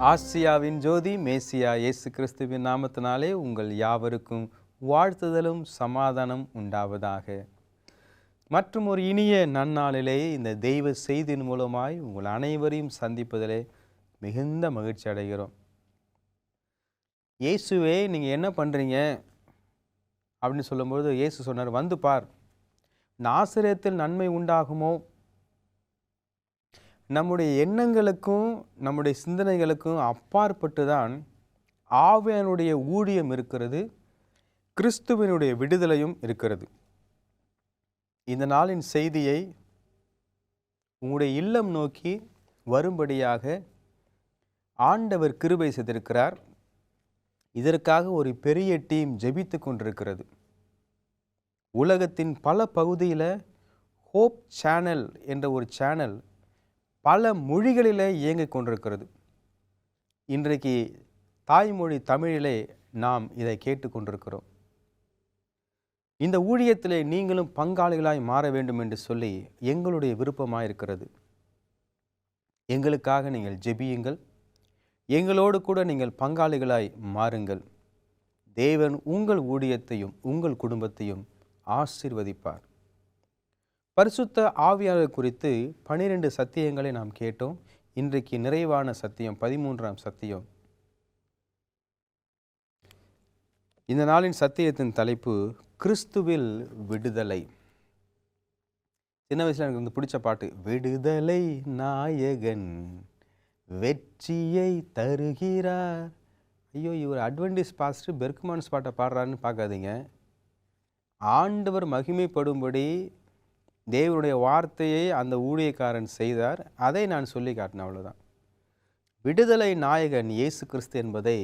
ஆசியாவின் ஜோதி மேசியா இயேசு கிறிஸ்துவின் நாமத்தினாலே உங்கள் யாவருக்கும் வாழ்த்துதலும் சமாதானம் உண்டாவதாக. மற்றும் ஒரு இனிய நன்னாளிலே இந்த தெய்வ செய்தியின் மூலமாய் உங்கள் அனைவரையும் சந்திப்பதிலே மிகுந்த மகிழ்ச்சி அடைகிறோம். இயேசுவே நீங்கள் என்ன பண்ணுறீங்க அப்படின்னு சொல்லும்போது இயேசு சொன்னார், வந்து பார், நாசரேத்தில் நன்மை உண்டாகுமோ? நம்முடைய எண்ணங்களுக்கும் நம்முடைய சிந்தனைகளுக்கும் அப்பாற்பட்டு தான் ஆவியானுடைய ஊழியம் இருக்கிறது, கிறிஸ்துவனுடைய விடுதலையும் இருக்கிறது. இந்த நாளின் செய்தியை உங்களுடைய இல்லம் நோக்கி வரும்படியாக ஆண்டவர் கிருபை செய்திருக்கிறார். இதற்காக ஒரு பெரிய டீம் ஜெபித்து கொண்டிருக்கிறது. உலகத்தின் பல பகுதியில் ஹோப் சேனல் என்ற ஒரு சேனல் பல மொழிகளிலே இயங்கிக் கொண்டிருக்கிறது. இன்றைக்கு தாய்மொழி தமிழிலே நாம் இதை கேட்டுக்கொண்டிருக்கிறோம். இந்த ஊழியத்திலே நீங்களும் பங்காளிகளாய் மாற வேண்டும் என்று சொல்லி எங்களுடைய விருப்பமாயிருக்கிறது. எங்களுக்காக நீங்கள் ஜெபியுங்கள், எங்களோடு கூட நீங்கள் பங்காளிகளாய் மாறுங்கள். தேவன் உங்கள் ஊழியத்தையும் உங்கள் குடும்பத்தையும் ஆசீர்வதிப்பார். பரிசுத்த ஆவியானவர் குறித்து 12 சத்தியங்களை நாம் கேட்டோம். இன்றைக்கு நிறைவான சத்தியம் 13ஆம் சத்தியம். இந்த நாளின் சத்தியத்தின் தலைப்பு கிறிஸ்துவில் விடுதலை. சின்ன வயசுல எனக்கு வந்து பிடிச்ச பாட்டு, விடுதலை நாயகன் வெற்றியை தருகிறார். ஐயோ, இவர் அட்வென்டிஸ் பாஸ்டர் பெர்க்மான்ஸ் பாட்டை பாடுறாருன்னு பார்க்காதீங்க. ஆண்டவர் மகிமைப்படும்படி தேவனுடைய வார்த்தையை அந்த ஊழியக்காரன் செய்தார். அதை நான் சொல்லி காட்டினேன், அவ்வளோதான். விடுதலை நாயகன் இயேசு கிறிஸ்து என்பதை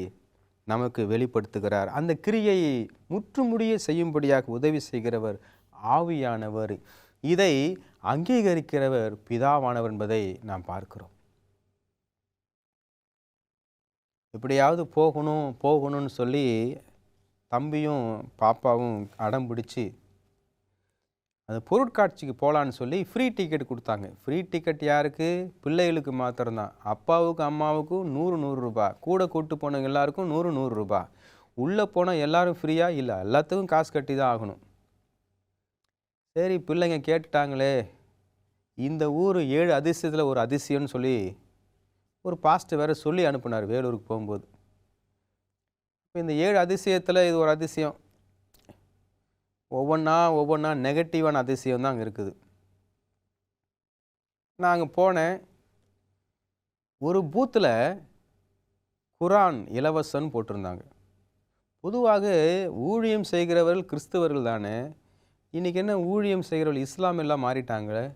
நமக்கு வெளிப்படுத்துகிறார். அந்த கிரியையை முற்றுமுடிய செய்யும்படியாக உதவி செய்கிறவர் ஆவியானவர். இதை அங்கீகரிக்கிறவர் பிதாவானவர் என்பதை நாம் பார்க்கிறோம். எப்படியாவது போகணும்னு சொல்லி தம்பியும் பாப்பாவும் அடம் பிடிச்சி அந்த பொருட்காட்சிக்கு போகலான்னு சொல்லி ஃப்ரீ டிக்கெட் கொடுத்தாங்க. ஃப்ரீ டிக்கெட் யாருக்கு? பிள்ளைகளுக்கு மாத்திரம்தான். அப்பாவுக்கும் அம்மாவுக்கும் 100 ரூபாய், கூட கூட்டு போனவங்க எல்லாருக்கும் 100 ரூபாய். உள்ளே போனால் எல்லாரும் ஃப்ரீயாக இல்லை, எல்லாத்துக்கும் காசு கட்டி தான் ஆகணும். சரி, பிள்ளைங்க கேட்டுட்டாங்களே, இந்த ஊர் 7 அதிசயத்தில் ஒரு அதிசயம்னு சொல்லி ஒரு பாஸ்டர் வேறு சொல்லி அனுப்புனார் வேலூருக்கு போகும்போது. இப்போ இந்த 7 அதிசயத்தில் இது ஒரு அதிசயம். ஒவ்வொன்றா நெகட்டிவான அதிசயம் தான் அங்கே இருக்குது. நான் அங்கே போனேன். ஒரு பூத்தில் குரான் இலவசன்னு போட்டிருந்தாங்க. பொதுவாக ஊழியம் செய்கிறவர்கள் கிறிஸ்தவர்கள் தானே. இன்றைக்கி என்ன ஊழியம் செய்கிறவர்கள் இஸ்லாம் எல்லாம் மாறிட்டாங்களே.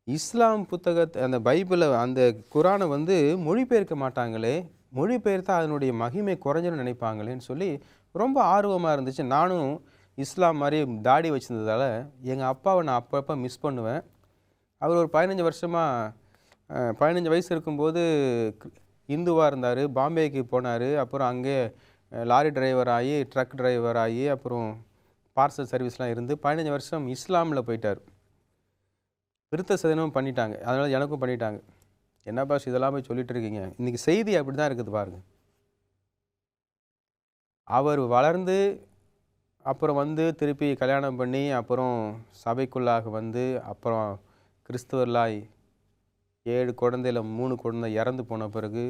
இஸ்லாம் புத்தகத்தை, அந்த பைபிளை, அந்த குரானை வந்து மொழிபெயர்க்க மாட்டாங்களே, மொழிபெயர்த்தா அதனுடைய மகிமை குறைஞ்சுன்னு நினைப்பாங்களேன்னு சொல்லி ரொம்ப ஆர்வமாக இருந்துச்சு. நானும் இஸ்லாம் மாதிரி தாடி வச்சுருந்ததால் எங்கள் அப்பாவை நான் அப்பப்போ மிஸ் பண்ணுவேன். அவர் ஒரு 15 வயசு இருக்கும்போது இந்துவாக இருந்தார். பாம்பேக்கு போனார். அப்புறம் அங்கே லாரி டிரைவர் ஆகி, ட்ரக் டிரைவர் ஆகி, அப்புறம் பார்சல் சர்வீஸ்லாம் இருந்து 15 வருஷம் இஸ்லாமில் போயிட்டார். விருத்த சேதனமும் பண்ணிட்டாங்க. அதனால் எனக்கும் பண்ணிட்டாங்க. என்ன பாஸ் இதெல்லாம் போய் சொல்லிட்டு இருக்கீங்க? இன்றைக்கி செய்தி அப்படி தான் இருக்குது பாருங்கள். அவர் வளர்ந்து அப்புறம் வந்து திருப்பி கல்யாணம் பண்ணி அப்புறம் சபைக்குள்ளாக வந்து அப்புறம் கிறிஸ்துவர்களாய் 7 குழந்தையில் 3 குழந்தை இறந்து போன பிறகு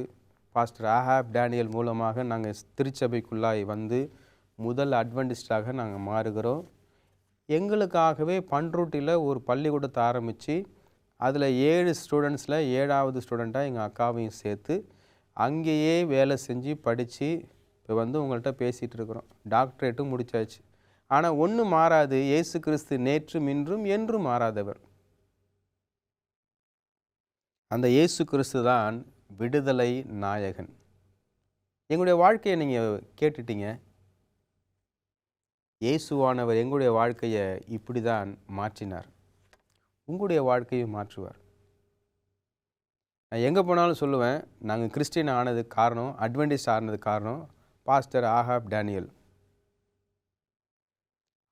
பாஸ்டர் ஆஹாப் டேனியல் மூலமாக நாங்கள் திருச்சபைக்குள்ளாய் வந்து முதல் அட்வென்டிஸ்டாக நாங்கள் மாறுகிறோம். எங்களுக்காகவே பண்ருட்டியில் ஒரு பள்ளிக்கூடத்தை ஆரம்பித்து அதில் 7 ஸ்டூடெண்ட்ஸில் 7ஆவது ஸ்டூடெண்ட்டாக எங்கள் அக்காவையும் சேர்த்து அங்கேயே வேலை செஞ்சு படித்து இப்போ வந்து உங்கள்கிட்ட பேசிகிட்டு இருக்கிறோம். டாக்டரேட்டும் முடித்தாச்சு. ஆனால் ஒன்று மாறாது, இயேசு கிறிஸ்து நேற்றும் இன்றும் என்றும் மாறாதவர். அந்த இயேசு கிறிஸ்து தான் விடுதலை நாயகன். எங்களுடைய வாழ்க்கையை நீங்கள் கேட்டுட்டீங்க. இயேசுவானவர் எங்களுடைய வாழ்க்கையை இப்படி தான் மாற்றினார். உங்களுடைய வாழ்க்கையை மாற்றுவார். நான் எங்கே போனாலும் சொல்லுவேன், நாங்கள் கிறிஸ்டியன் ஆனதுக்கு காரணம், அட்வென்டிஸ்ட் ஆனதுக்கு காரணம் பாஸ்டர் ஆஹாப் டேனியல்.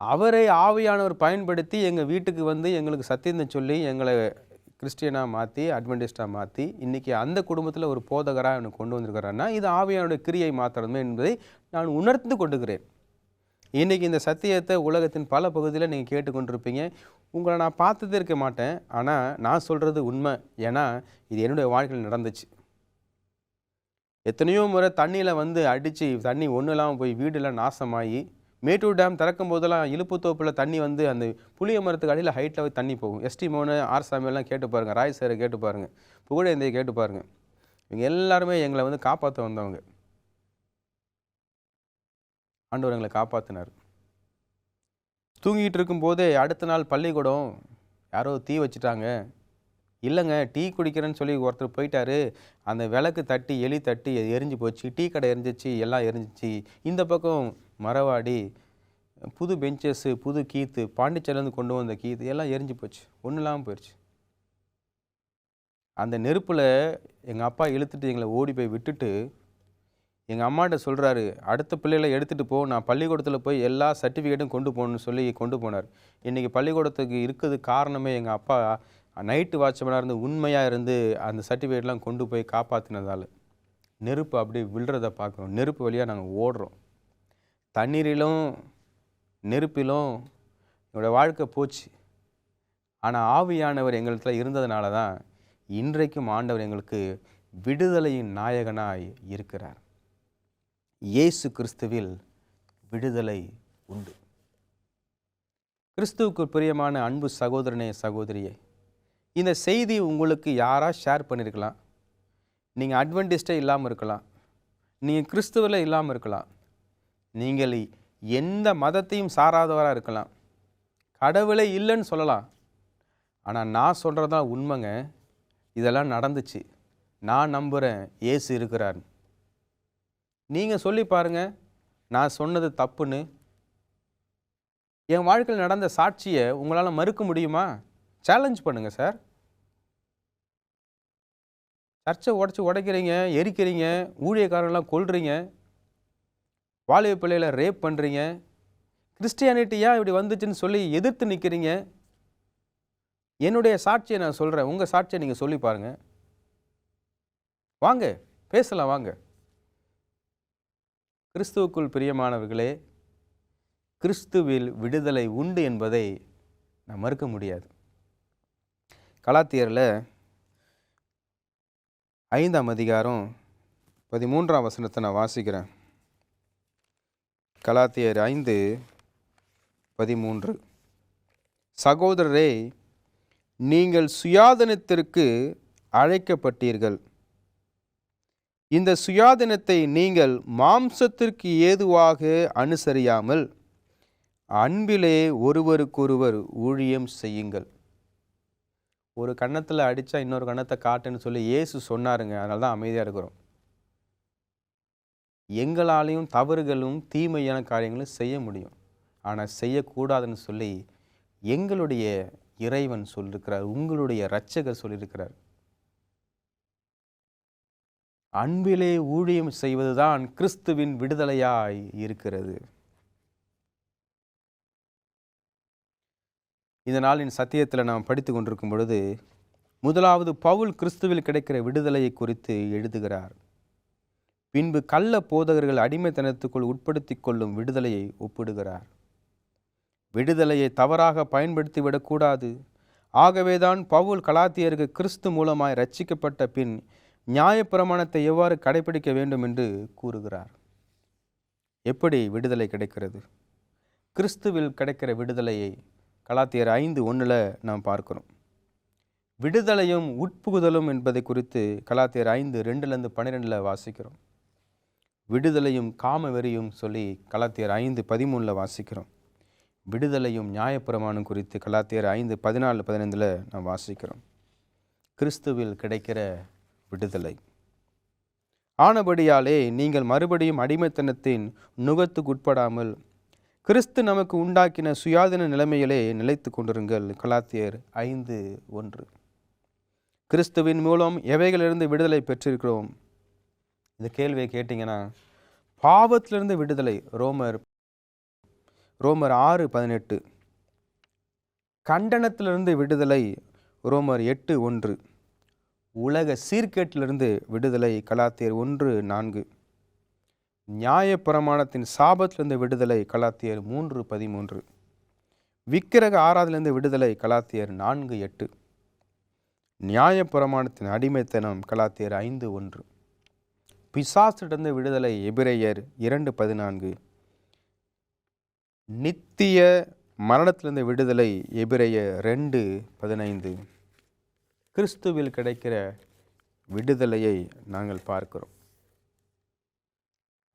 அவரை ஆவியானவர் பயன்படுத்தி எங்கள் வீட்டுக்கு வந்து எங்களுக்கு சத்தியத்தை சொல்லி எங்களை கிறிஸ்டியனாக மாற்றி அட்வென்டிஸ்டாக மாற்றி இன்றைக்கி அந்த குடும்பத்தில் ஒரு போதகராக எனக்கு கொண்டு வந்திருக்கிறான்னா இது ஆவியானுடைய கிரியை மாத்திரமே என்பதை நான் உணர்ந்து கொண்டுகிறேன். இன்றைக்கி இந்த சத்தியத்தை உலகத்தின் பல பகுதியில் நீங்கள் கேட்டுக்கொண்டிருப்பீங்க. உங்களை நான் பார்த்ததே இருக்க மாட்டேன், ஆனால் நான் சொல்கிறது உண்மை. ஏன்னா இது என்னுடைய வாழ்க்கையில் நடந்துச்சு. எத்தனையோ முறை தண்ணியில் வந்து அடித்து தண்ணி ஒன்றும் இல்லாமல் போய் வீடெல்லாம் நாசமாகி, மேட்டூர் டேம் திறக்கும் போதெல்லாம் இலுப்புத்தோப்பில் தண்ணி வந்து அந்த புளிய மரத்துக்கு அடியில் ஹைட்டில் தண்ணி போகும். எஸ்டி மோகன், ஆர் சாமியெல்லாம் கேட்டு பாருங்கள், ராய் சாரை கேட்டு பாருங்கள், புகழேந்தியை கேட்டு பாருங்கள். இவங்க எல்லாருமே எங்களை வந்து காப்பாற்ற வந்தவங்க. ஆண்டவர் எங்களை காப்பாற்றினார். தூங்கிட்டு இருக்கும்போதே அடுத்த நாள் பள்ளிக்கூடம் யாரோ தீ வச்சுட்டாங்க. இல்லைங்க, டீ குடிக்கிறேன்னு சொல்லி ஒருத்தர் போயிட்டாரு, அந்த விளக்கு தட்டி எலி தட்டி எரிஞ்சு போச்சு, டீ கடை எரிஞ்சிச்சு, எல்லாம் எரிஞ்சிச்சு. இந்த பக்கம் மரவாடி, புது பெஞ்சஸ்ஸு, புது கீத்து, பாண்டிச்சேரிலேருந்து கொண்டு வந்த கீத்து எல்லாம் எரிஞ்சு போச்சு, ஒன்றும் இல்லாமல் போயிடுச்சு. அந்த நெருப்பில் எங்கள் அப்பா இழுத்துட்டு எங்களை ஓடி போய் விட்டுட்டு எங்கள் அம்மாட்ட சொல்கிறாரு, அடுத்த பிள்ளைகளை எடுத்துகிட்டு போ, நான் பள்ளிக்கூடத்தில் போய் எல்லா சர்டிஃபிகேட்டும் கொண்டு போகணுன்னு சொல்லி கொண்டு போனார். இன்றைக்கி பள்ளிக்கூடத்துக்கு இருக்கிறது காரணமே எங்கள் அப்பா நைட்டு வாட்ச்மேனாக இருந்து உண்மையாக இருந்து அந்த சர்டிஃபிகேட்லாம் கொண்டு போய் காப்பாற்றினதால். நெருப்பு அப்படியே விழுறதை பார்க்குறோம். நெருப்பு வழியாக நாங்கள் ஓடுறோம். தண்ணீரிலும் நெருப்பிலும் என்னோடய வாழ்க்கை போச்சு. ஆனால் ஆவியானவர் எங்களிடத்தில் இருந்ததுனால தான் இன்றைக்கும் ஆண்டவர் எங்களுக்கு விடுதலையின் நாயகனாய் இருக்கிறார். இயேசு கிறிஸ்துவில் விடுதலை உண்டு. கிறிஸ்துவுக்கு பிரியமான அன்பு சகோதரனே, சகோதரியே, இந்த செய்தி உங்களுக்கு யாராக ஷேர் பண்ணியிருக்கலாம். நீங்கள் அட்வென்டிஸ்டே இல்லாமல் இருக்கலாம், நீங்கள் கிறிஸ்துவில் இல்லாமல் இருக்கலாம், நீங்கள் எந்த மதத்தையும் சாராதவராக இருக்கலாம், கடவுளே இல்லைன்னு சொல்லலாம். ஆனால் நான் சொல்கிறதான் உண்மைங்க. இதெல்லாம் நடந்துச்சு. நான் நம்புகிறேன் இயேசு இருக்கிறார். நீங்கள் சொல்லி பாருங்கள் நான் சொன்னது தப்புன்னு. என் வாழ்க்கையில் நடந்த சாட்சியை உங்களால் மறுக்க முடியுமா? சேலஞ்ச் பண்ணுங்கள் சார். சர்ச்சை உடைக்கிறீங்க, எரிக்கிறீங்க, ஊழியக்காரங்களாம் கொல்றீங்க, வாலிப பிள்ளைகளை ரேப் பண்ணுறீங்க, கிறிஸ்டியானிட்டியா இப்படி வந்துச்சுன்னு சொல்லி எதிர்த்து நிற்கிறீங்க. என்னுடைய சாட்சியை நான் சொல்கிறேன், உங்கள் சாட்சியை நீங்கள் சொல்லி பாருங்கள். வாங்க பேசலாம், வாங்க. கிறிஸ்துவுக்குள் பிரியமானவர்களே, கிறிஸ்துவில் விடுதலை உண்டு என்பதை நான் மறுக்க முடியாது. கலாத்தியரில் 5ஆம் அதிகாரம் 13ஆம் வசனத்தை நான் வாசிக்கிறேன். கலாத்தியர் 5:13. சகோதரரே, நீங்கள் சுயாதீனத்திற்கு அழைக்கப்பட்டீர்கள். இந்த சுயாதீனத்தை நீங்கள் மாம்சத்திற்கு ஏதுவாக அனுசரியாமல் அன்பிலே ஒருவருக்கொருவர் ஊழியம் செய்யுங்கள். ஒரு கன்னத்தில் அடித்தா இன்னொரு கன்னத்தை காட்டுன்னு சொல்லி இயேசு சொன்னாருங்க. அதனால தான் அமைதியாக இருக்கிறோம். எங்களாலையும் தவறுகளும் தீமையான காரியங்களும் செய்ய முடியும், ஆனால் செய்யக்கூடாதுன்னு சொல்லி எங்களுடைய இறைவன் சொல்லியிருக்கிறார், உங்களுடைய இரட்சகர் சொல்லியிருக்கிறார். அன்பிலே ஊழியம் செய்வதுதான் கிறிஸ்துவின் விடுதலையாய் இருக்கிறது. இந்த நாளின் சத்தியத்தில் நாம் படித்து கொண்டிருக்கும் பொழுது முதலாவது பவுல் கிறிஸ்துவில் கிடைக்கிற விடுதலையை குறித்து எழுதுகிறார். பின்பு கள்ள போதகர்கள் அடிமைத்தனத்துக்குள் உட்படுத்தி கொள்ளும் விடுதலையை ஒப்பிடுகிறார். விடுதலையை தவறாக பயன்படுத்தி விடக்கூடாது. ஆகவேதான் பவுல் கலாத்தியருக்கு கிறிஸ்து மூலமாய் ரட்சிக்கப்பட்ட பின் நியாயப்பிரமாணத்தை எவ்வாறு கடைபிடிக்க வேண்டும் என்று கூறுகிறார். எப்படி விடுதலை கிடைக்கிறது? கிறிஸ்துவில் கிடைக்கிற விடுதலையை கலாத்தியர் 5:1 நாம் பார்க்கிறோம். விடுதலையும் உட்புகுதலும் என்பதை குறித்து கலாத்தியர் 5:2-12 வாசிக்கிறோம். விடுதலையும் காம வெறியும் சொல்லி கலாத்தியர் 5:13 வாசிக்கிறோம். விடுதலையும் நியாயப்பிரமாணம் குறித்து கலாத்தியர் 5:14-15 நாம் வாசிக்கிறோம். கிறிஸ்துவில் கிடைக்கிற விடுதலை. ஆனபடியாலே நீங்கள் மறுபடியும் அடிமைத்தனத்தின் நுகத்துக்குட்படாமல் கிறிஸ்து நமக்கு உண்டாக்கின சுயாதீன நிலைமையிலே நிலைத்து கொண்டிருங்கள். கலாத்தியர் 5:1. கிறிஸ்துவின் மூலம் எவைகளிலிருந்து விடுதலை பெற்றிருக்கிறோம்? இந்த கேள்வியை கேட்டிங்கன்னா, பாவத்திலிருந்து விடுதலை ரோமர் 6:18. கண்டனத்திலிருந்து விடுதலை ரோமர் 8:1. உலக சீர்கேட்டிலிருந்து விடுதலை கலாத்தியர் 1:4. நியாயப்பிரமாணத்தின் சாபத்திலிருந்து விடுதலை கலாத்தியர் 3:13. விக்கிரக ஆராதனையிலிருந்து விடுதலை கலாத்தியர் 4:8. நியாயப்பிரமாணத்தின் அடிமைத்தனம் கலாத்தியர் 5:1. பிசாசிலிருந்து விடுதலை எபிரேயர் 2:14. நித்திய மரணத்திலிருந்து விடுதலை எபிரேயர் 2:15. கிறிஸ்துவில் கிடைக்கிற விடுதலையை நாங்கள் பார்க்கிறோம்.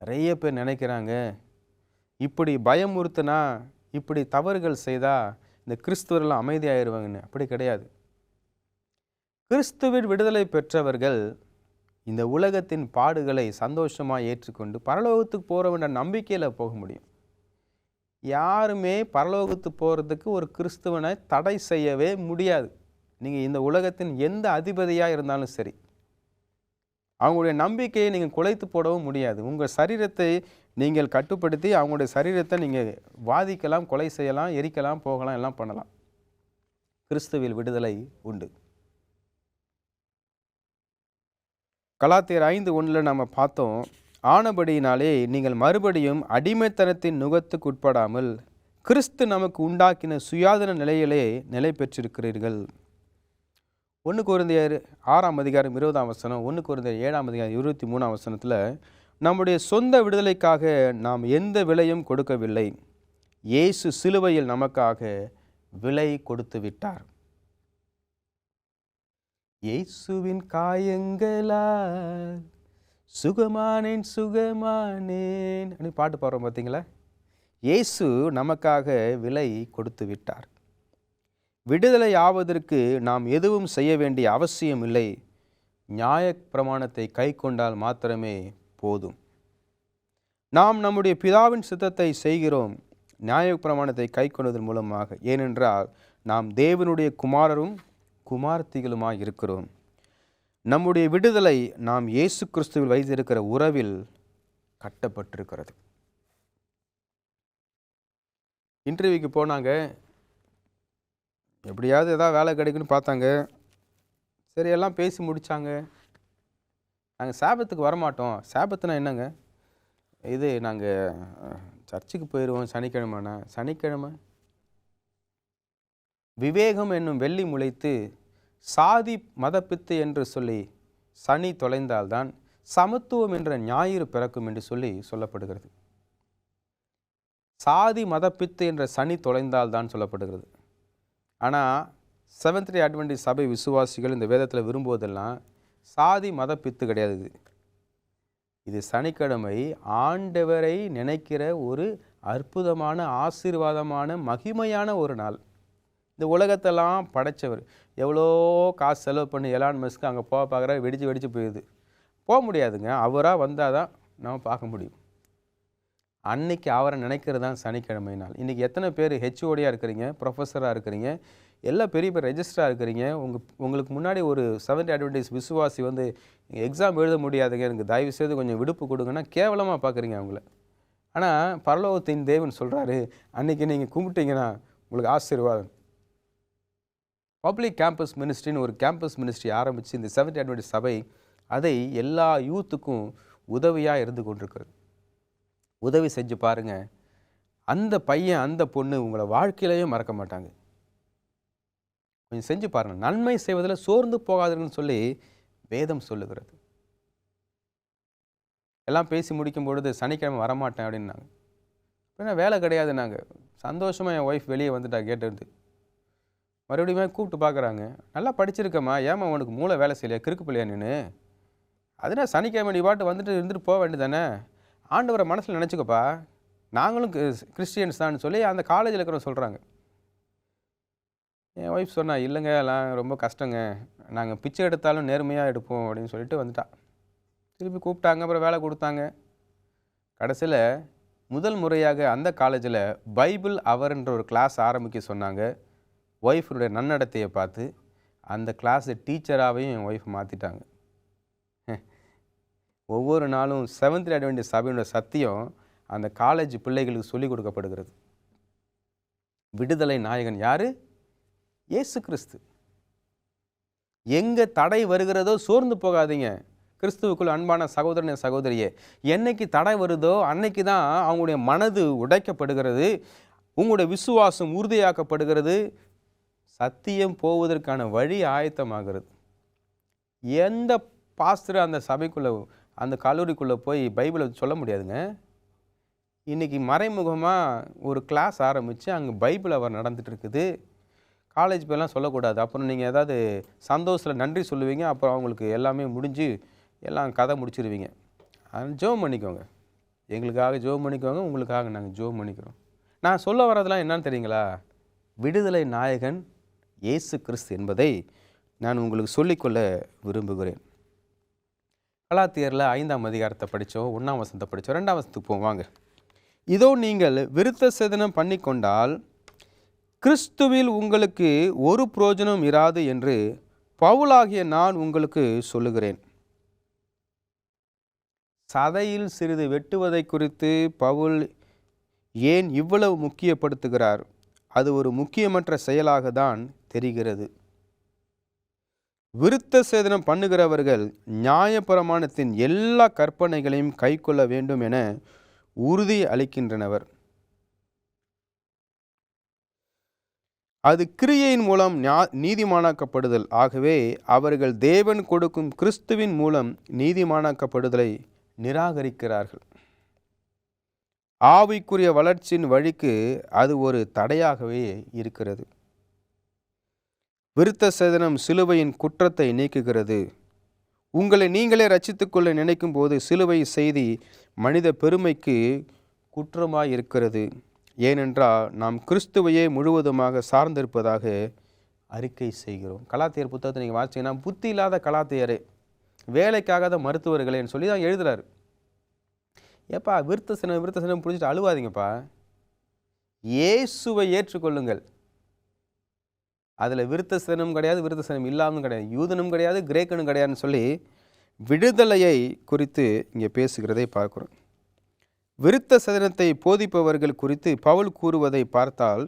நிறைய பேர் நினைக்கிறாங்க, இப்படி பயமுறுத்தினா, இப்படி தவறுகள் செய்தால் இந்த கிறிஸ்துவரெல்லாம் அமைதியாயிருவாங்கன்னு. அப்படி கிடையாது. கிறிஸ்துவின் விடுதலை பெற்றவர்கள் இந்த உலகத்தின் பாடுகளை சந்தோஷமாக ஏற்றுக்கொண்டு பரலோகத்துக்கு போகிற வேண்டிய நம்பிக்கையில் போக முடியும். யாருமே பரலோகத்துக்கு போகிறதுக்கு ஒரு கிறிஸ்துவனை தடை செய்யவே முடியாது. நீங்கள் இந்த உலகத்தின் எந்த அதிபதியாக இருந்தாலும் சரி, அவங்களுடைய நம்பிக்கையை நீங்கள் குலைத்து போடவும் முடியாது. உங்கள் சரீரத்தை நீங்கள் கட்டுப்படுத்தி அவங்களுடைய சரீரத்தை நீங்கள் வாதிக்கலாம், கொலை செய்யலாம், எரிக்கலாம், போகலாம், எல்லாம் பண்ணலாம். கிறிஸ்துவில் விடுதலை உண்டு. கலாத்தியர் 5:1 நம்ம பார்த்தோம், ஆனபடியினாலே நீங்கள் மறுபடியும் அடிமைத்தனத்தின் நுகத்துக்கு உட்படாமல் கிறிஸ்து நமக்கு உண்டாக்கின சுயாதீன நிலையிலே நிலை பெற்றிருக்கிறீர்கள். 1 கொரிந்தியர் 6:20, 1 கொரிந்தியர் 7:23 நம்முடைய சொந்த விடுதலைக்காக நாம் எந்த விலையும் கொடுக்கவில்லை. இயேசு சிலுவையில் நமக்காக விலை கொடுத்து விட்டார். இயேசுவின் காயங்களால் சுகமானேன் சுகமானேன் அப்படி பாட்டு பாடுறோம் பார்த்தீங்களா? இயேசு நமக்காக விலை கொடுத்து விட்டார். விடுதலை ஆவதற்கு நாம் எதுவும் செய்ய வேண்டிய அவசியம் இல்லை. நியாயப்பிரமாணத்தை கை கொண்டால் மாத்திரமே போதும். நாம் நம்முடைய பிதாவின் சித்தத்தை செய்கிறோம் நியாயப்பிரமாணத்தை கை கொண்டதன் மூலமாக. ஏனென்றால் நாம் தேவனுடைய குமாரரும் குமார்த்திகளுமாய் இருக்கிறோம். நம்முடைய விடுதலை நாம் இயேசு கிறிஸ்துவில் வைத்திருக்கிற உறவில் கட்டப்பட்டிருக்கிறது. இன்டர்வியூக்கு போனாங்க, எப்படியாவது ஏதாவது வேலை கிடைக்குன்னு பார்த்தாங்க. சரி, எல்லாம் பேசி முடித்தாங்க. நாங்கள் சாபத்துக்கு வரமாட்டோம். சாபத்துனா என்னங்க? இது நாங்கள் சர்ச்சுக்கு போயிடுவோம் சனிக்கிழமைனா. சனிக்கிழமை விவேகம் என்னும் வெள்ளி முளைத்து சாதி மதப்பித்து என்று சொல்லி சனி தொலைந்தால்தான் சமத்துவம் என்ற ஞாயிறு பிறக்கும் என்று சொல்லப்படுகிறது. சாதி மதப்பித்து என்ற சனி தொலைந்தால்தான் சொல்லப்படுகிறது. ஆனால் செவன்த் டே அட்வென்டிஸ்ட் சபை விசுவாசிகள் இந்த வேதத்தில் விரும்புவதெல்லாம் சாதி மதப்பித்து கிடையாது. இது சனிக்கிழமை ஆண்டவரை நினைக்கிற ஒரு அற்புதமான ஆசீர்வாதமான மகிமையான ஒரு நாள். இந்த உலகத்தெல்லாம் படைத்தவர் எவ்வளோ காசு செலவு பண்ணி எலான் மஸ்க் அங்கே போக பார்க்குற வெடிச்சு போயிடுது. போக முடியாதுங்க. அவராக வந்தால் தான் நம்ம பார்க்க முடியும். அன்னைக்கு அவரை நினைக்கிறது தான் சனிக்கிழமை நாள். இன்றைக்கி எத்தனை பேர் ஹெச்ஓடியாக இருக்கிறீங்க, ப்ரொஃபஸராக இருக்கிறீங்க, எல்லாம் பெரிய பெரிய ரெஜிஸ்டராக இருக்கிறீங்க. உங்களுக்கு முன்னாடி ஒரு செவன்த் அட்வென்டிஸ்ட் விசுவாசி வந்து எக்ஸாம் எழுத முடியாதுங்க, எனக்கு தயவு செய்து கொஞ்சம் விடுப்பு கொடுங்கன்னா கேவலமாக பார்க்குறீங்க அவங்கள. ஆனால் பரலோகத்தின் தேவன் சொல்கிறாரு, அன்றைக்கி நீங்கள் கும்பிட்டீங்கன்னா உங்களுக்கு ஆசீர்வாதம். பப்ளிக் கேம்பஸ் மினிஸ்ட்ரின்னு ஒரு கேம்பஸ் மினிஸ்ட்ரி ஆரம்பித்து இந்த செவன்த் அட்வென்டிஸ்ட் சபை அதை எல்லா யூத்துக்கும் உதவியாக இருந்து கொண்டிருக்கிறது. உதவி செஞ்சு பாருங்கள், அந்த பையன் அந்த பொண்ணு உங்களை வாழ்க்கையிலேயே மறக்க மாட்டாங்க. கொஞ்சம் செஞ்சு பாருங்கள். நன்மை செய்வதில் சோர்ந்து போகாதுன்னு சொல்லி வேதம் சொல்லுகிறது. எல்லாம் பேசி முடிக்கும் பொழுது சனிக்கிழமை வரமாட்டேன் அப்படின்னாங்க. அப்படின்னா வேலை கிடையாது. நாங்கள் சந்தோஷமாக என் ஒய்ஃப் வெளியே வந்துட்டா கேட்டு மறுபடியுமே கூப்பிட்டு பார்க்குறாங்க. நல்லா படிச்சிருக்கம்மா, ஏமா உனக்கு மூளை வேலை செய்யலையா, கிறுக்கு பிள்ளையா நீனு? அதனால் சனிக்கிழமை நீ பாட்டு வந்துட்டு இருந்துட்டு போக வேண்டியதானே, ஆண்டவரை மனசில் நினச்சிக்கப்பா, நாங்களும் கிறிஸ்டியன்ஸ் தான் சொல்லி அந்த காலேஜில் இருக்கிறவங்க சொல்கிறாங்க. என் ஒய்ஃப் சொன்னா, இல்லைங்க எல்லாம் ரொம்ப கஷ்டங்க, நாங்கள் பிச்சை எடுத்தாலும் நேர்மையாக எடுப்போம் அப்படின்னு சொல்லிட்டு வந்துட்டா. திருப்பி கூப்பிட்டாங்க, அப்புறம் வேலை கொடுத்தாங்க. கடைசியில் முதல் முறையாக அந்த காலேஜில் பைபிள் அவர்ன்ற ஒரு கிளாஸ் ஆரம்பிக்க சொன்னாங்க. ஒய்ஃபுடைய நன்னடத்தையை பார்த்து அந்த கிளாஸு டீச்சராகவும் என் ஒய்ஃப் மாற்றிட்டாங்க. ஒவ்வொரு நாளும் செவன்த் அட்வென்டிஸ்ட் சபையோட சத்தியம் அந்த காலேஜ் பிள்ளைகளுக்கு சொல்லிக் கொடுக்கப்படுகிறது. விடுதலை நாயகன் யார்? இயேசு கிறிஸ்து. எங்கே தடை வருகிறதோ சோர்ந்து போகாதீங்க. கிறிஸ்துவுக்குள் அன்பான சகோதரனே சகோதரியே, என்னைக்கு தடை வருதோ அன்னைக்கு தான் அவங்களுடைய மனது உடைக்கப்படுகிறது, உங்களுடைய விசுவாசம் உறுதியாக்கப்படுகிறது, சத்தியம் போவதற்கான வழி ஆயத்தமாகிறது. எந்த பாஸ்டர் அந்த சபைக்குள்ளே அந்த கல்லூரிக்குள்ளே போய் பைபிளை சொல்ல முடியாதுங்க. இன்றைக்கி மறைமுகமாக ஒரு கிளாஸ் ஆரம்பித்து அங்கே பைபிள் அவர் நடந்துகிட்டு இருக்குது. காலேஜ் போயெல்லாம் சொல்லக்கூடாது. அப்புறம் நீங்கள் ஏதாவது சந்தோஷத்தில் நன்றி சொல்லுவீங்க, அப்புறம் அவங்களுக்கு எல்லாமே முடிஞ்சு எல்லாம் கதை முடிச்சிருவீங்க. ஜெபம் பண்ணிக்கோங்க, எங்களுக்காக ஜெபம் பண்ணிக்கோங்க, உங்களுக்காக நாங்கள் ஜெபம் பண்ணிக்கிறோம். நான் சொல்ல வரதெல்லாம் என்னன்னு தெரியுங்களா? விடுதலை நாயகன் இயேசு கிறிஸ்து என்பதை நான் உங்களுக்கு சொல்லிக்கொள்ள விரும்புகிறேன். கலாத்தியரில் 5ஆம் அதிகாரத்தை படித்தோம், 1ஆம் வசனத்தை படித்தோம். 2ஆம் வசனத்துக்கு போவாங்க. இதோ நீங்கள் விருத்த சேதனம் பண்ணி கொண்டால் கிறிஸ்துவில் உங்களுக்கு ஒரு பிரயோஜனம் இராது என்று பவுலாகிய நான் உங்களுக்கு சொல்லுகிறேன். சதையில் சிறிது வெட்டுவதை குறித்து பவுல் ஏன் இவ்வளவு முக்கியப்படுத்துகிறார்? அது ஒரு முக்கியமற்ற செயலாக தான் தெரிகிறது. விருத்த சேதனம் பண்ணுகிறவர்கள் நியாயப்பிரமாணத்தின் எல்லா கற்பனைகளையும் கைக்கொள்ள வேண்டும் என உறுதி அளிக்கின்றனர். அது கிரியையின் மூலம் நீதிமானாக்கப்படுதல். ஆகவே அவர்கள் தேவன் கொடுக்கும் கிறிஸ்துவின் மூலம் நீதிமானாக்கப்படுதலை நிராகரிக்கிறார்கள். ஆவிக்குரிய வளர்ச்சியின் வழிக்கு அது ஒரு தடையாகவே இருக்கிறது. விருத்த சேதனம் சிலுவையின் குற்றத்தை நீக்குகிறது. உங்களை நீங்களே ரட்சித்துக்கொள்ள நினைக்கும் போது சிலுவை செய்தி மனித பெருமைக்கு குற்றமாய் இருக்கிறது. ஏனென்றால் நாம் கிறிஸ்துவையே முழுவதுமாக சார்ந்திருப்பதாக அறிக்கை செய்கிறோம். கலாத்தியர் புத்தகத்தை நீங்கள் வாசிங்கன்னா புத்தி இல்லாத கலாத்தியரே, வேலைக்காகாத மருத்துவர்களேன்னு சொல்லி தான் எழுதுகிறார். ஏப்பா விருத்த சேதனம் பிடிச்சிட்டு அழுவாதீங்கப்பா, இயேசுவை ஏற்றுக்கொள்ளுங்கள். அதில் விருத்த சேதனம் கிடையாது, விருத்த சேதனம் இல்லாமல் கிடையாது, யூதனும் கிடையாது, கிரேக்கனும் கிடையாதுன்னு சொல்லி விடுதலையை குறித்து இங்கே பேசுகிறதை பார்க்குறோம். விருத்த சேதனத்தை போதிப்பவர்கள் குறித்து பவுல் கூறுவதை பார்த்தால்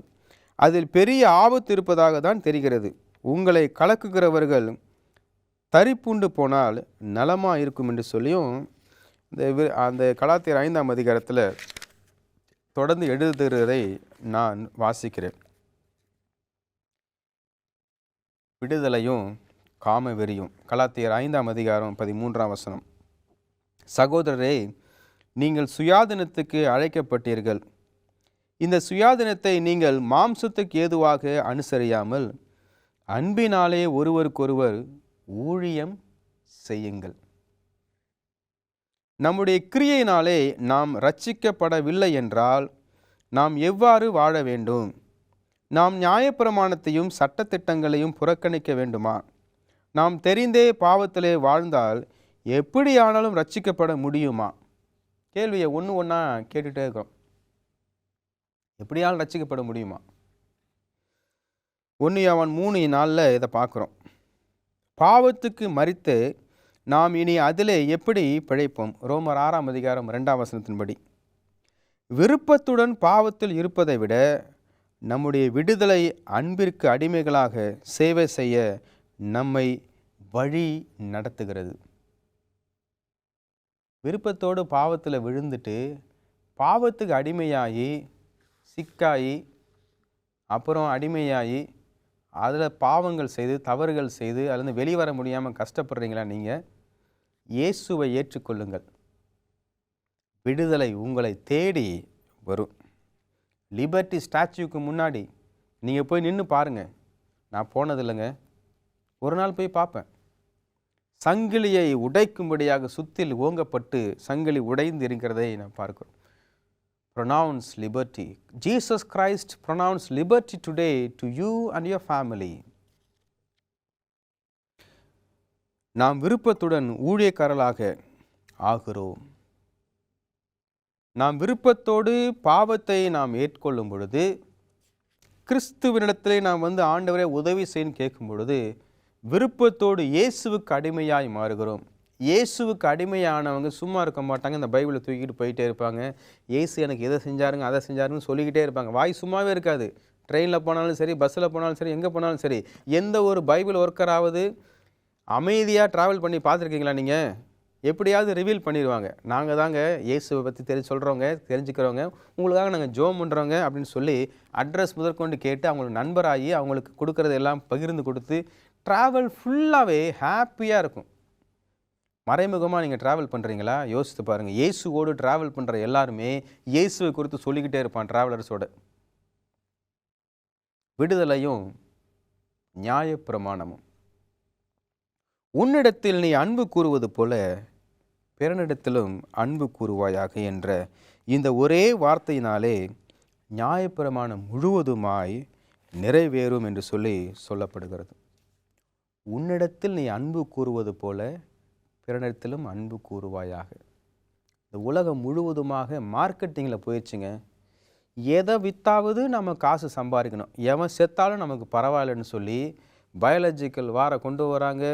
அதில் பெரிய ஆபத்து இருப்பதாக தான் தெரிகிறது. உங்களை கலக்குகிறவர்கள் தரிப்புண்டு போனால் நலமாக இருக்கும் என்று சொல்லியும் அந்த கலாத்தியர் 5ஆம் அதிகாரத்தில் தொடர்ந்து எழுதுகிறதை நான் வாசிக்கிறேன். விடுதலையும் காம வெறியும். கலாத்தியர் 5ஆம் அதிகாரம் 13ஆம் வசனம். சகோதரரே, நீங்கள் சுயாதீனத்துக்கு அழைக்கப்பட்டீர்கள். இந்த சுயாதீனத்தை நீங்கள் மாம்சத்துக்கு ஏதுவாக அனுசரியாமல் அன்பினாலே ஒருவருக்கொருவர் ஊழியம் செய்யுங்கள். நம்முடைய கிரியையினாலே நாம் ரட்சிக்கப்படவில்லை என்றால் நாம் எவ்வாறு வாழ வேண்டும்? நாம் நியாயப்பிரமாணத்தையும் சட்டத்திட்டங்களையும் புறக்கணிக்க வேண்டுமா? நாம் தெரிந்தே பாவத்திலே வாழ்ந்தால் எப்படியானாலும் ரட்சிக்கப்பட முடியுமா? கேள்வியை ஒன்று ஒன்றா கேட்டுகிட்டே இருக்கோம். எப்படியாலும் ரட்சிக்கப்பட முடியுமா? 1 யோவான் 3:4 இதை பார்க்குறோம். பாவத்துக்கு மரித்து நாம் இனி அதிலே எப்படி பிழைப்போம்? ரோமர் 6ஆம் அதிகாரம் 2ஆம் வசனத்தின்படி விருப்பத்துடன் பாவத்தில் இருப்பதை விட நம்முடைய விடுதலை அன்பிற்கு அடிமைகளாக சேவை செய்ய நம்மை வழி நடத்துகிறது. விருப்பத்தோடு பாவத்தில் விழுந்துட்டு பாவத்துக்கு அடிமையாகி சிக்காயி அப்புறம் அடிமையாகி அதில் பாவங்கள் செய்து தவறுகள் செய்து அதுலேருந்து வெளிவர முடியாமல் கஷ்டப்படுறீங்களா? நீங்கள் இயேசுவை ஏற்றுக்கொள்ளுங்கள். விடுதலை உங்களை தேடி வரும். லிபர்ட்டி ஸ்டாச்சுக்கு முன்னாடி நீங்கள் போய் நின்று பாருங்கள். நான் போனதில்லைங்க, ஒரு நாள் போய் பார்ப்பேன். சங்கிலியை உடைக்கும்படியாக சுத்தில் ஓங்கப்பட்டு சங்கிலி உடைந்து இருக்கிறதை நான் பார்க்கிறோம். pronounce liberty. Jesus Christ pronounced liberty today to you and your family. நாம் விருப்பத்துடன் ஊழியக்காரர்களாக ஆகிறோம். நாம் விருப்பத்தோடு பாவத்தை நாம் ஏற்கொள்ளும் பொழுது, கிறிஸ்துவனிடத்திலே நாம் வந்து ஆண்டவரே உதவி செய்யன்னு கேட்கும் பொழுது விருப்பத்தோடு இயேசுவுக்கு அடிமையாய் மாறுகிறோம். இயேசுவுக்கு அடிமையானவங்க சும்மா இருக்க மாட்டாங்க. இந்த பைபிளை தூக்கிட்டு போயிட்டே இருப்பாங்க. இயேசு எனக்கு எதை செஞ்சாருங்க அதை செஞ்சாருன்னு சொல்லிக்கிட்டே இருப்பாங்க. வாய் சும்மாவே இருக்காது. ட்ரெயினில் போனாலும் சரி, பஸ்ஸில் போனாலும் சரி, எங்கே போனாலும் சரி, எந்த ஒரு பைபிள் ஒர்க்கராவது அமைதியாக ட்ராவல் பண்ணி பார்த்துருக்கீங்களா நீங்கள்? எப்படியாவது ரிவீல் பண்ணிடுவாங்க. நாங்கள் தாங்க இயேசுவை பற்றி தெரிஞ்சுக்கிறவங்க, உங்களுக்காக நாங்கள் ஜெபம் பண்ணுறோங்க அப்படின்னு சொல்லி அட்ரஸ் முதற்கொண்டு கேட்டு அவங்களுக்கு நண்பராகி அவங்களுக்கு கொடுக்குறது எல்லாம் பகிர்ந்து கொடுத்து ட்ராவல் ஃபுல்லாகவே ஹாப்பியாக இருக்கும். மறைமுகமாக நீங்கள் ட்ராவல் பண்ணுறீங்களா? யோசித்து பாருங்கள். இயேசுவோடு ட்ராவல் பண்ணுற எல்லாருமே இயேசுவை குறித்து சொல்லிக்கிட்டே இருப்பான் ட்ராவலர்ஸோட. விடுதலையும் நியாயப்பிரமாணமும். உன்னிடத்தில் நீ அன்பு கூறுவது போல பிறனிடத்திலும் அன்பு கூறுவாயாக என்ற இந்த ஒரே வார்த்தையினாலே நியாயப்பிரமாணம் முழுவதுமாய் நிறைவேறும் என்று சொல்லப்படுகிறது. உன்னிடத்தில் நீ அன்பு கூறுவது போல பிறனிடத்திலும் அன்பு கூறுவாயாக. இந்த உலகம் முழுவதுமாக மார்க்கெட்டிங்கில் போயிடுச்சுங்க. எதை வித்தாவது நம்ம காசு சம்பாதிக்கணும், எவன் செத்தாலும் நமக்கு பரவாயில்லன்னு சொல்லி பயாலஜிக்கல் வாரை கொண்டு வராங்க,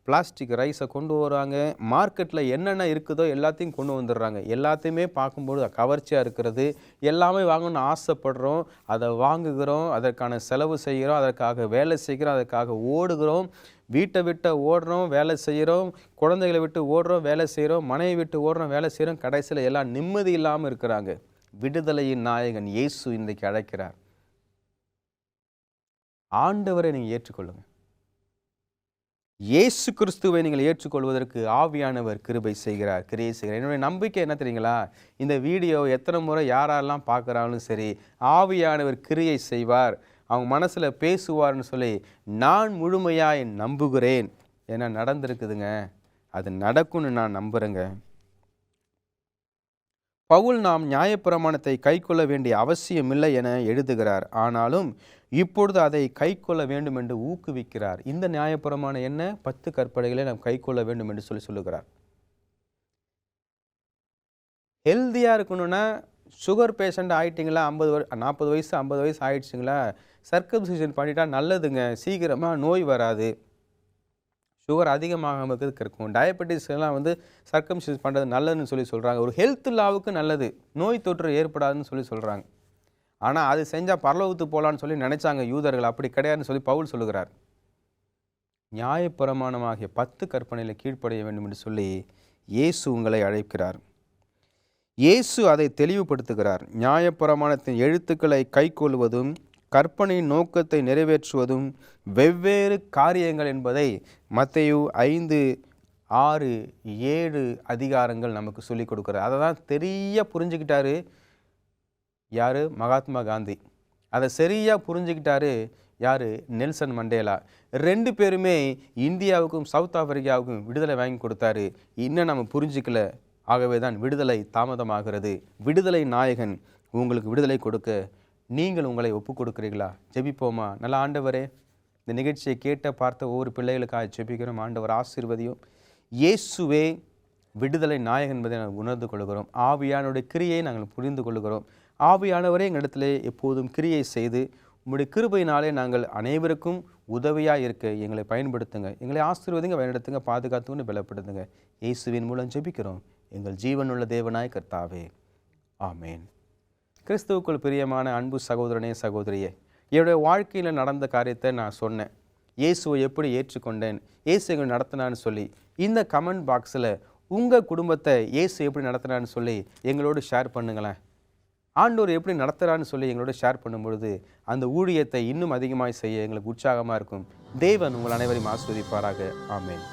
பிளாஸ்டிக் ரைஸை கொண்டு வராங்க, மார்க்கெட்டில் என்னென்ன இருக்குதோ எல்லாத்தையும் கொண்டு வந்துடுறாங்க. எல்லாத்தையுமே பார்க்கும்போது கவர்ச்சியாக இருக்கிறது, எல்லாமே வாங்கணும்னு ஆசைப்படுறோம், அதை வாங்குகிறோம், அதற்கான செலவு செய்கிறோம், அதற்காக வேலை செய்கிறோம், அதற்காக ஓடுகிறோம், வீட்டை விட்டு ஓடுறோம், வேலை செய்கிறோம், குழந்தைகளை விட்டு ஓடுறோம், வேலை செய்கிறோம், மனைவி விட்டு ஓடுறோம், வேலை செய்கிறோம், கடைசியில் எல்லாம் நிம்மதி இல்லாமல் இருக்கிறாங்க. விடுதலையின் நாயகன் இயேசு இன்றைக்கு அழைக்கிறார். ஆண்டவரை நீங்கள் ஏற்றுக்கொள்ளுங்கள். இயேசு கிறிஸ்துவை நீங்கள் ஏற்றுக்கொள்வதற்கு ஆவியானவர் கிருபை செய்கிறார், கிரியை செய்கிறார். என்னுடைய நம்பிக்கை என்ன தெரியுங்களா? இந்த வீடியோ எத்தனை முறை யாரெல்லாம் பார்க்குறாலும் சரி, ஆவியானவர் கிரியை செய்வார், அவங்க மனசில் பேசுவார்னு சொல்லி நான் முழுமையாக நம்புகிறேன். ஏன்னா நடந்திருக்குதுங்க, அது நடக்கும்னு நான் நம்புகிறேங்க. பவுல் நாம் நியாயப்பிரமாணத்தை கைக்கொள்ள வேண்டிய அவசியமில்லை என எழுதுகிறார். ஆனாலும் இப்பொழுது அதை கைக்கொள்ள வேண்டும் என்று ஊக்குவிக்கிறார். இந்த நியாயப்பிரமாணம் என்ன? 10 கற்பனைகளை நாம் கைக்கொள்ள வேண்டும் என்று சொல்லுகிறார். ஹெல்த்தியாக இருக்கணும்னா, சுகர் பேஷண்ட் ஆகிட்டிங்களா, 40 வயசு 50 வயசு ஆகிடுச்சிங்களா, சர்க்கம்சிஷன் பண்ணிட்டா நல்லதுங்க, சீக்கிரமாக நோய் வராது, சுகர் அதிகமாக இருக்கும். டயபெட்டிஸ் எல்லாம் சர்க்கம்சிஷன் பண்ணுறது நல்லதுன்னு சொல்லி சொல்கிறாங்க. ஒரு ஹெல்த் லாவுக்கு நல்லது, நோய் தொற்று ஏற்படாதுன்னு சொல்லி சொல்கிறாங்க. ஆனால் அது செஞ்சால் பரலோகத்துக்கு போகலான்னு சொல்லி நினச்சாங்க யூதர்கள். அப்படி கிடையாதுன்னு சொல்லி பவுல் சொல்லுகிறார். நியாயப்பிரமாணமாகிய 10 கற்பனையில் கீழ்ப்படைய வேண்டும் என்று சொல்லி இயேசு உங்களை அழைக்கிறார். இயேசு அதை தெளிவுபடுத்துகிறார். நியாயப்பிரமாணத்தின் எழுத்துக்களை கைக்கொள்வதும் கற்பனையின் நோக்கத்தை நிறைவேற்றுவதும் வெவ்வேறு காரியங்கள் என்பதை மத்தேயு 5, 6, 7 அதிகாரங்கள் நமக்கு சொல்லிக் கொடுக்குறார். அதை தான் சரியாக புரிஞ்சுக்கிட்டாரு யார்? மகாத்மா காந்தி. அதை சரியாக புரிஞ்சுக்கிட்டாரு யார்? Nelson Mandela. 2 பேருமே இந்தியாவுக்கும் சவுத் ஆப்பிரிக்காவுக்கும் விடுதலை வாங்கி கொடுத்தாரு. இன்னும் நம்ம புரிஞ்சிக்கல. ஆகவே தான் விடுதலை தாமதமாகிறது. விடுதலை நாயகன் உங்களுக்கு விடுதலை கொடுக்க நீங்கள் உங்களை ஒப்பு கொடுக்குறீங்களா? ஜெபிப்போமா? நல்ல ஆண்டவரே, இந்த நிகழ்ச்சியை பார்த்த ஒவ்வொரு பிள்ளைகளுக்காக ஜெபிக்கிறோம். ஆண்டவர் ஆசீர்வதியும். இயேசுவே விடுதலை நாயகன் என்பதை நாங்கள் உணர்ந்து கொள்கிறோம். ஆவியானுடைய கிரியை நாங்கள் புரிந்து கொள்கிறோம். ஆவியானவரே எங்களிடத்திலே எப்போதும் கிரியை செய்து உம்முடைய கிருபையினாலே நாங்கள் அனைவருக்கும் உதவியாக இருக்க எங்களை பயன்படுத்துங்க. எங்களை ஆசீர்வதிங்க, பயன்படுத்துங்க, பாதுகாத்துன்னு பலப்படுத்துங்க. இயேசுவின் மூலம் ஜெபிக்கிறோம் எங்கள் ஜீவனுள்ள தேவனாய் கர்த்தாவே, ஆமேன். கிறிஸ்துவுக்குள் பிரியமான அன்பு சகோதரனே, சகோதரியே, என்னுடைய வாழ்க்கையில் நடந்த காரியத்தை நான் சொன்னேன். இயேசுவை எப்படி ஏற்றுக்கொண்டேன், இயேசு எங்களை நடத்தினான்னு சொல்லி இந்த கமெண்ட் பாக்ஸில் உங்கள் குடும்பத்தை இயேசு எப்படி நடத்தினான்னு சொல்லி எங்களோடு ஷேர் பண்ணுங்களேன். ஆண்டவர் எப்படி நடத்துகிறான்னு சொல்லி எங்களோட ஷேர் பண்ணும்பொழுது அந்த ஊழியத்தை இன்னும் அதிகமாக செய்ய எங்களுக்கு உற்சாகமாக இருக்கும். தேவன் உங்கள் அனைவரையும் ஆசீர்வதிப்பாராக. ஆமென்.